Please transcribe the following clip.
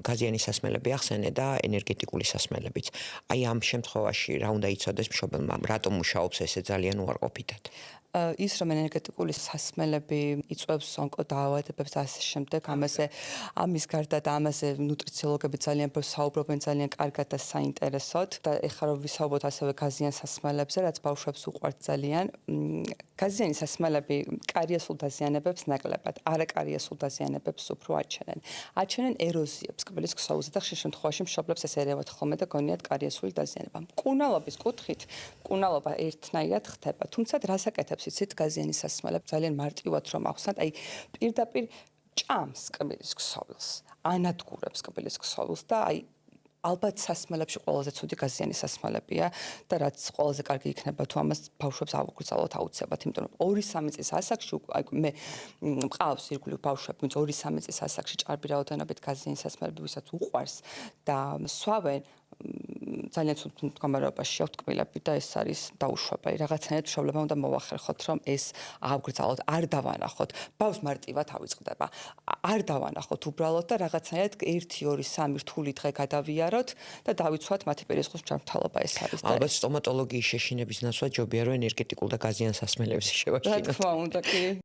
გაზიანი სასმელები ახსენე და ენერგეტიკული სასმელებიც. Აი ამ შემთხვევაში რა უნდა იცოდეს მშობელმა, რატომ მუშაობს ესე ძალიან უარყოფითად? ის რომ ენერგეტიკული სასმელები იწვევს ონკოდაავადებებს და ასე შემდეგ, ამის გარდა და ამაზე ნუტრიციოლოგები ძალიან ბევრს საუბრობენ ძალიან კარგად და საინტერესოდ და ეხლა რომ ვისაუბროთ ასევე გაზიან სასმელებზე, რაც ბავშვებს უყვართ ძალიან. გაზიანი სასმელები კარიესულ დაზიანებებს ნაკლებად, არაკარიესულ დაზიანებებს უფრო აჩენენ. აჩენენ ეროზიებს კბილის ქსოვილზე და ხშირ შემთხვევაში მშობლებს ეს ერევათ ხოლმე და გონიათ კარიესული დაზიანება. მკურნალობის კუთხით მკურნალობა ერთნაირად ხდება, თუმცა რას აკეთებს იცით გაზიანი სასმელები ძალიან მარტივად რომ ახსნათ, აი პირდაპირ ჭამს კბილის ქსოვილს, ანადგურებს კბილის ქსოვილს და აი ალბათ სასმელებში ყველაზე ცუდი გაზიანი სასმელებია და რაც ყველაზე კარგი იქნება თუ ამას ბავშვებს ავუგრძელოთ აუცილებლად, იმიტომ რომ 2-3 წლის ასაკში აი მე მყავს ირგვლივ ბავშვები, ვინც 2-3 წლის ასაკში ჭარბი რაოდენობით გაზიანი სასმელები, ვისაც უყვარს და სვავენ ძალიან ცუდ მდგომარეობაში აქვთ კბილები და ეს არის დაუშვება. რაღაცნაირად მშობლებმა უნდა მოახერხოთ, რომ ეს ააგრძელოთ, არ დავანახოთ. ბავშვს მარტივად ავიწყდება. არ დავანახოთ უბრალოდ და რაღაცნაირად 1, 2, 3 რთული დღე გადავიაროთ და დავიცვათ მათი პერისყოს ჯანმრთელობა ეს არის. ალბათ სტომატოლოგიის შეშინების ნაცვლად ჯობია რომ ენერგეტიკულ და გაზიან სასმელებს შევაშინოთ. რა თქმა უნდა, კი.